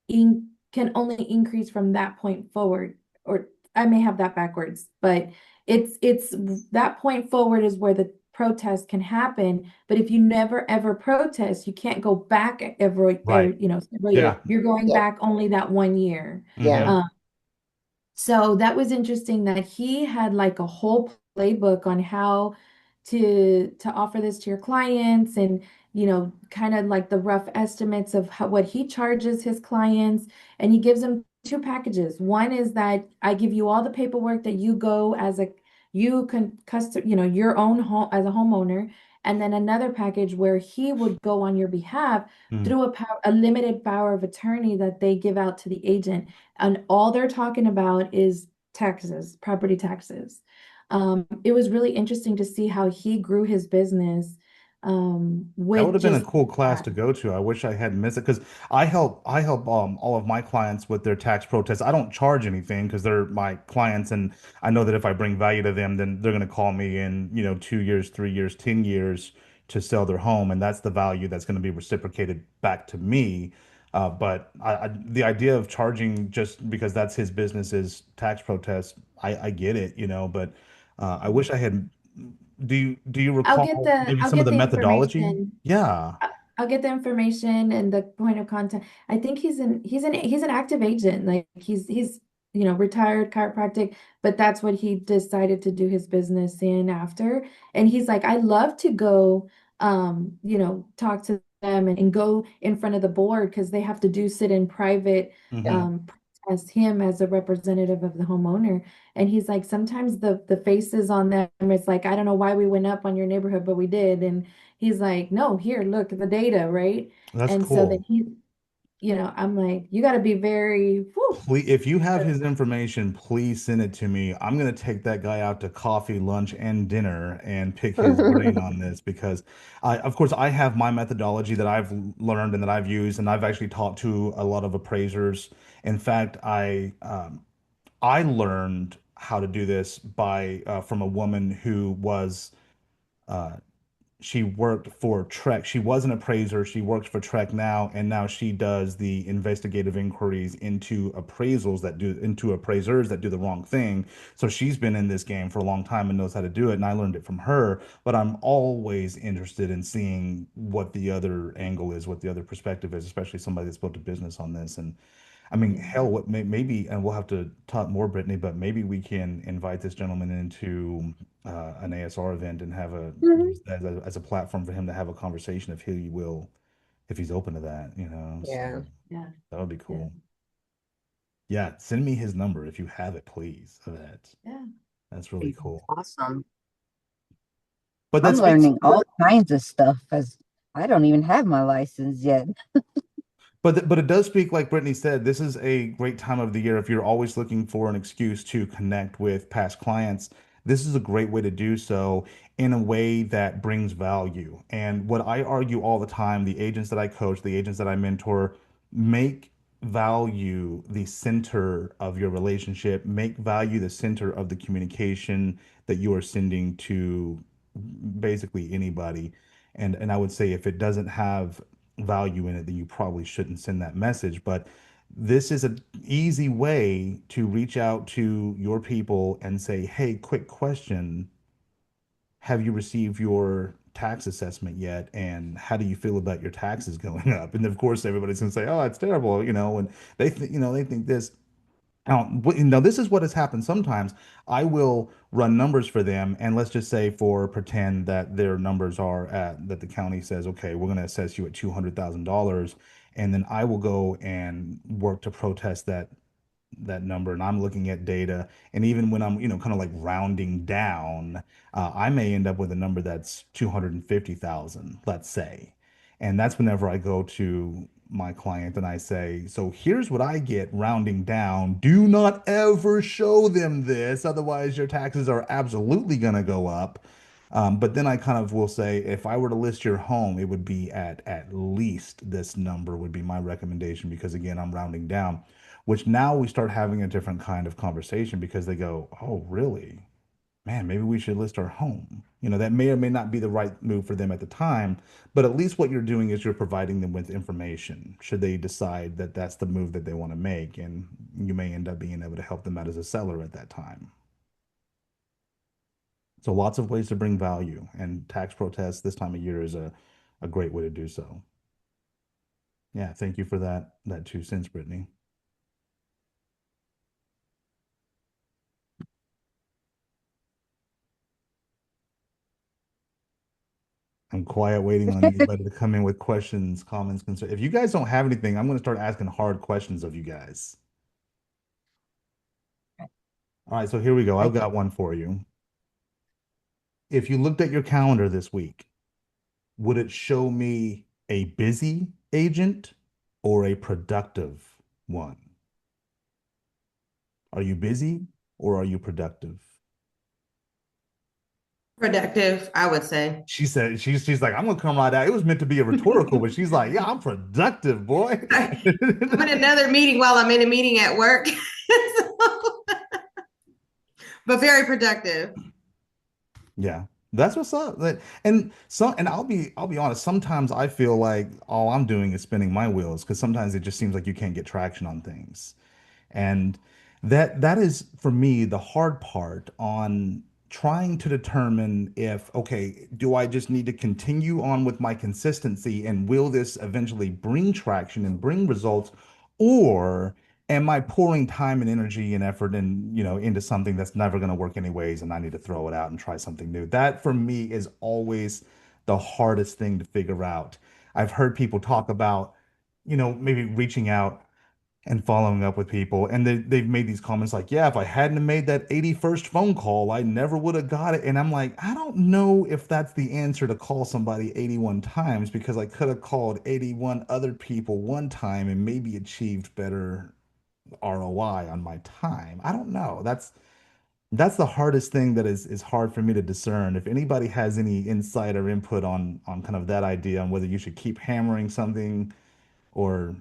in can only increase from that point forward. Or I may have that backwards, but it's that point forward is where the protest can happen. But if you never ever protest, you can't go back Right. several years. Yeah. You're going Yep. back only that 1 year. Yeah. Hmm. Um, so that was interesting that he had like a whole playbook on how to offer this to your clients, and kind of like the rough estimates of what he charges his clients. And he gives them two packages. One is that I give you all the paperwork that you go as a you can custom, your own home as a homeowner. And then another package where he would go on your behalf Hmm. through a limited power of attorney that they give out to the agent, and all they're talking about is taxes, property taxes. It was really interesting to see how he grew his business That would with have been a just cool class that. to go to. I wish I hadn't missed it because I help all of my clients with their tax protests. I don't charge anything because they're my clients, and I know that if I bring value to them, then they're going to call me in 2 years, 3 years, 10 years to sell their home, and that's the value that's going to be reciprocated back to me. But the idea of charging just because that's his business is tax protest, I get it, but I wish I had. Do you recall maybe I'll some of get the the methodology? information. Yeah. I'll get the information and the point of contact. I think he's an active agent. Like he's retired chiropractic, but that's what he decided to do his business in after. And he's like, I love to go talk to them and go in front of the board because they have to do sit in private Yeah. Hmm. as him as a representative of the homeowner. And he's like, sometimes the faces on them, it's like, I don't know why we went up on your neighborhood, but we did. And he's like, no, here, look at the data, right? That's And so then cool. I'm like, you got to be very, whew. Please, if you have his information, please send it to me. I'm gonna take that guy out to coffee, lunch, and dinner and pick his brain on this because of course, I have my methodology that I've learned and that I've used, and I've actually talked to a lot of appraisers. In fact, I learned how to do this by from a woman who was uh, she worked for Trek. She was an appraiser. She works for Trek now, and now she does the investigative inquiries into appraisers that do the wrong thing. So she's been in this game for a long time and knows how to do it, and I learned it from her. But I'm always interested in seeing what the other angle is, what the other perspective is, especially somebody that's built a business on this. And I mean, Yeah. hell, maybe, and we'll have to talk more, Brittany, but maybe we can invite this gentleman into an ASR event and Mhm. use that as a platform for him to have a conversation if he's open to that, So Yeah. Yeah. that would be Yeah. cool. Yeah, send me his number if you have it, please. Yeah. That's really cool. Awesome. But that I'm speaks learning all kinds of stuff because I don't even have my license yet. But it does speak, like Brittany said, this is a great time of the year. If you're always looking for an excuse to connect with past clients, this is a great way to do so in a way that brings value. And what I argue all the time, the agents that I coach, the agents that I mentor, make value the center of your relationship, make value the center of the communication that you are sending to basically anybody. And I would say if it doesn't have value in it, then you probably shouldn't send that message. But this is an easy way to reach out to your people and say, hey, quick question. Have you received your tax assessment yet? And how do you feel about your taxes going up? And of course, everybody's going to say, oh, it's terrible, and they think this. Now, this is what has happened sometimes. I will run numbers for them, and let's just say for pretend that their numbers are at that the county says, okay, we're going to assess you at $200,000, and then I will go and work to protest that number, and I'm looking at data, and even when I'm kind of like rounding down, I may end up with a number that's 250,000, let's say. And that's whenever I go to my client and I say, so here's what I get rounding down. Do not ever show them this, otherwise your taxes are absolutely going to go up. But then I kind of will say, if I were to list your home, it would be at least this number would be my recommendation because again, I'm rounding down, which now we start having a different kind of conversation because they go, oh, really? man, maybe we should list our home. That may or may not be the right move for them at the time, but at least what you're doing is you're providing them with information should they decide that that's the move that they want to make. And you may end up being able to help them out as a seller at that time. So lots of ways to bring value, and tax protests this time of year is a great way to do so. Yeah, thank you for that 2 cents, Brittany. I'm quiet waiting on anybody to come in with questions, comments, concerns. If you guys don't have anything, I'm going to start asking hard questions of you guys. All right, so here we go. I've got one for you. If you looked at your calendar this week, would it show me a busy agent or a productive one? Are you busy or are you productive? Productive, I would say. She said she's like, I'm gonna come right out. It was meant to be a rhetorical, but she's like, yeah, I'm productive, boy. I'm in another meeting while I'm in a meeting at work. But very productive. Yeah, that's what's up. And I'll be honest. Sometimes I feel like all I'm doing is spinning my wheels because sometimes it just seems like you can't get traction on things. And that is for me the hard part on trying to determine if, okay, do I just need to continue on with my consistency and will this eventually bring traction and bring results, or am I pouring time and energy and effort and into something that's never going to work anyways and I need to throw it out and try something new? That for me is always the hardest thing to figure out. I've heard people talk about, maybe reaching out and following up with people. And they've made these comments like, yeah, if I hadn't have made that 81st phone call, I never would have got it. And I'm like, I don't know if that's the answer to call somebody 81 times because I could have called 81 other people one time and maybe achieved better ROI on my time. I don't know. That's the hardest thing that is hard for me to discern. If anybody has any insight or input on kind of that idea on whether you should keep hammering something or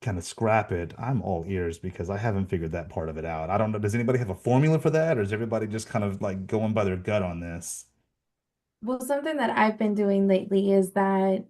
kind of scrap it, I'm all ears because I haven't figured that part of it out. I don't know. Does anybody have a formula for that, or is everybody just kind of like going by their gut on this? Well, something that I've been doing lately is that,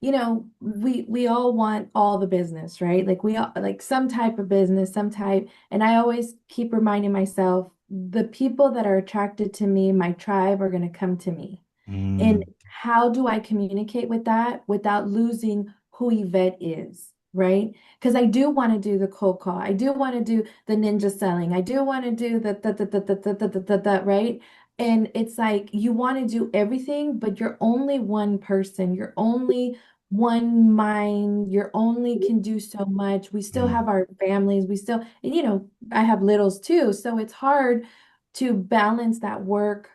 we all want all the business, right? Like we all like some type of business, some type, and I always keep reminding myself, the people that are attracted to me, my tribe, are going to come to me. And Mm, how do I communicate with that without losing who Yvette is, right? Because I do want to do the cold call. I do want to do the ninja selling. I do want to do the, right? And it's like you want to do everything, but you're only one person. You're only one mind. You're only can do so much. We still mm, have our families. We still, and I have littles too. So it's hard to balance that work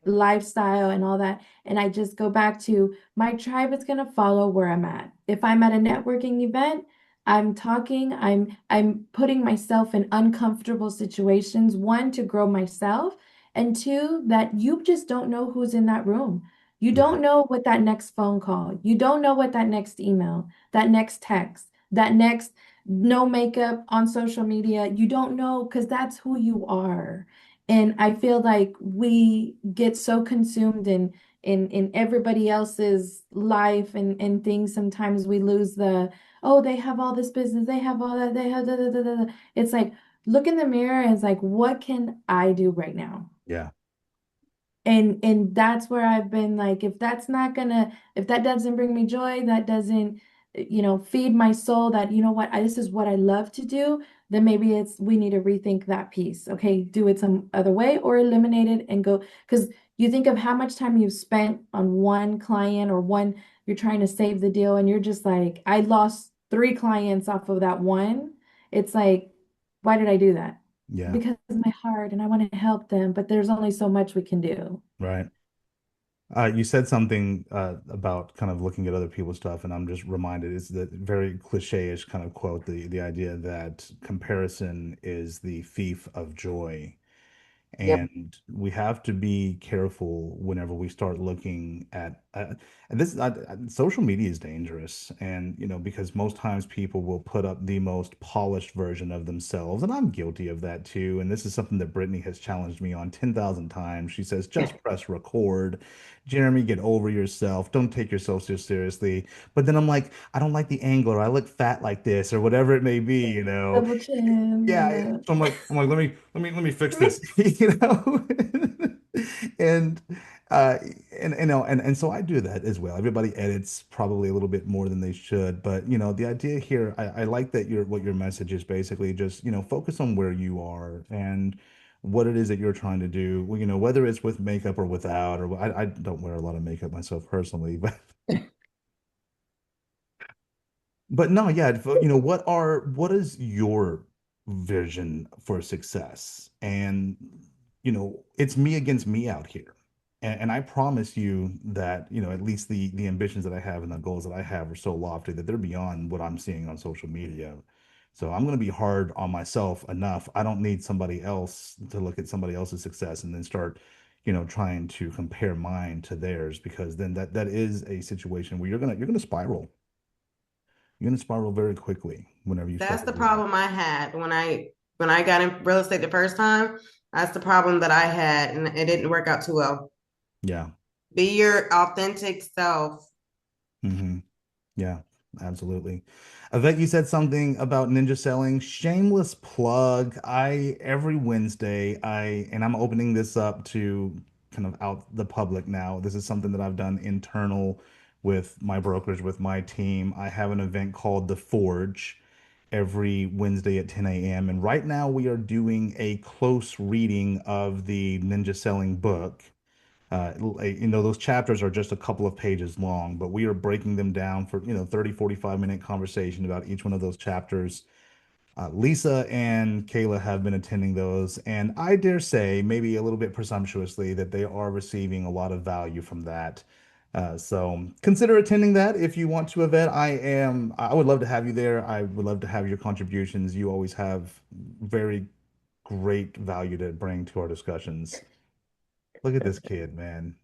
lifestyle and all that. And I just go back to my tribe is going to follow where I'm at. If I'm at a networking event, I'm talking, I'm putting myself in uncomfortable situations, one to grow myself, and two that you just don't know who's in that room. You yeah, don't know what that next phone call, you don't know what that next email, that next text, that next no makeup on social media. You don't know because that's who you are. And I feel like we get so consumed in everybody else's life and things. Sometimes we lose the, oh, they have all this business, they have all that, they have da, da, da, da, da. It's like look in the mirror and it's like, what can I do right now? yeah, And that's where I've been like, if that doesn't bring me joy, that doesn't, feed my soul, that, what, this is what I love to do, then maybe we need to rethink that piece. Okay, do it some other way or eliminate it and go, because you think of how much time you've spent on one client or one, you're trying to save the deal and you're just like, I lost 3 clients off of that one. It's like, why did I do that? yeah, Because of my heart and I want to help them, but there's only so much we can do. right. You said something about kind of looking at other people's stuff, and I'm just reminded it's the very cliche-ish kind of quote, the idea that comparison is the thief of joy. Yep. And we have to be careful whenever we start looking at and this social media is dangerous. And because most times people will put up the most polished version of themselves, and I'm guilty of that too. And this is something that Brittany has challenged me on 10,000 times. She says, just press record. Jeremy, get over yourself. Don't take yourself so seriously. But then I'm like, I don't like the angle, or I look fat like this, or whatever it may be. Double chin and Yeah, so I'm like, let me fix this, you know. And uh and so I do that as well. Everybody edits probably a little bit more than they should, but the idea here, I like that your message is basically just, focus on where you are and what it is that you're trying to do. Well, whether it's with makeup or without, or I don't wear a lot of makeup myself personally, but no, yeah, what is your vision for success? And it's me against me out here. And I promise you that, at least the ambitions that I have and the goals that I have are so lofty that they're beyond what I'm seeing on social media. So I'm going to be hard on myself enough. I don't need somebody else to look at somebody else's success and then start, trying to compare mine to theirs, because then that is a situation where you're gonna spiral. You're going to spiral very quickly whenever you start That's to the do that. problem I had when I got in real estate the first time. That's the problem that I had, and it didn't work out too well. Yeah. Be your authentic self. Hmm. Yeah, absolutely. I bet you said something about ninja selling. Shameless plug. Every Wednesday, and I'm opening this up to kind of out the public now. This is something that I've done internal with my brokers, with my team. I have an event called The Forge every Wednesday at 10 a.m. And right now we are doing a close reading of the ninja selling book. Those chapters are just a couple of pages long, but we are breaking them down for 30, 45-minute conversation about each one of those chapters. Lisa and Kayla have been attending those, and I dare say, maybe a little bit presumptuously, that they are receiving a lot of value from that. So consider attending that if you want to, Yvette. I would love to have you there. I would love to have your contributions. You always have very great value to bring to our discussions. Look at this kid, man.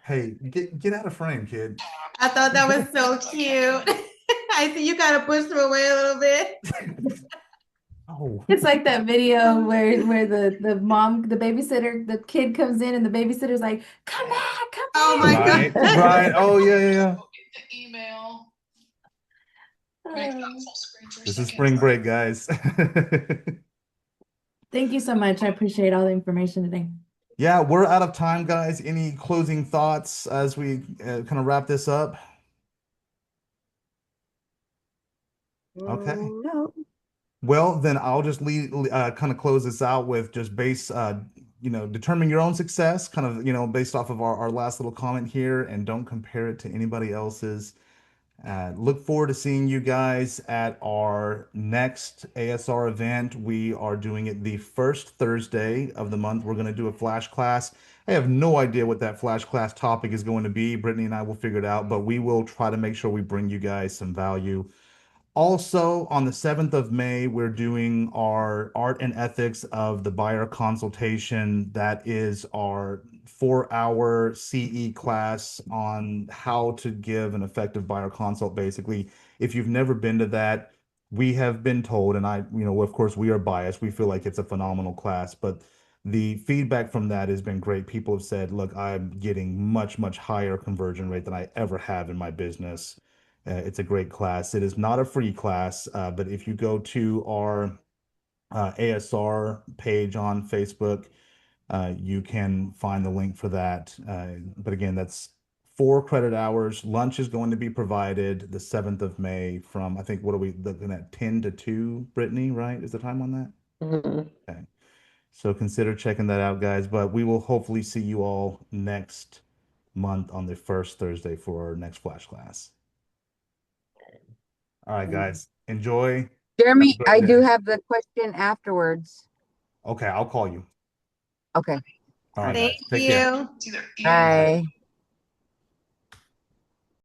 Hey, get out of frame, kid. I thought that was so cute. I see you kind of pushed him away a little bit. Oh, it's like that video where the babysitter, the kid comes in and the babysitter's like, come back, Oh come my God. right, right. Oh, yeah, yeah, yeah. back. This is spring break, guys. Thank you so much. I appreciate all the information today. Yeah, we're out of time, guys. Any closing thoughts as we kind of wrap this up? Okay. No. Well, then I'll just kind of close this out with just determine your own success, kind of, based off of our last little comment here, and don't compare it to anybody else's. Look forward to seeing you guys at our next ASR event. We are doing it the first Thursday of the month. We're going to do a flash class. I have no idea what that flash class topic is going to be. Brittany and I will figure it out, but we will try to make sure we bring you guys some value. Also, on the 7th of May, we're doing our Art and Ethics of the Buyer Consultation. That is our 4-hour CE class on how to give an effective buyer consult. Basically, if you've never been to that, we have been told, and of course, we are biased. We feel like it's a phenomenal class, but the feedback from that has been great. People have said, look, I'm getting much, much higher conversion rate than I ever have in my business. It's a great class. It is not a free class, but if you go to our ASR page on Facebook, you can find the link for that. But again, that's 4 credit hours. Lunch is going to be provided the 7th of May from, I think, what are we looking at, 10 to 2, Brittany, right? Is the time on that? Mhm. Okay. So consider checking that out, guys. But we will hopefully see you all next month on the first Thursday for our next flash class. All right, guys. Enjoy. Have a Jeremy, great I do day. have the question afterwards. Okay, I'll call you. Okay. All All right, right. Thank guys. Take care. you. All right. Bye.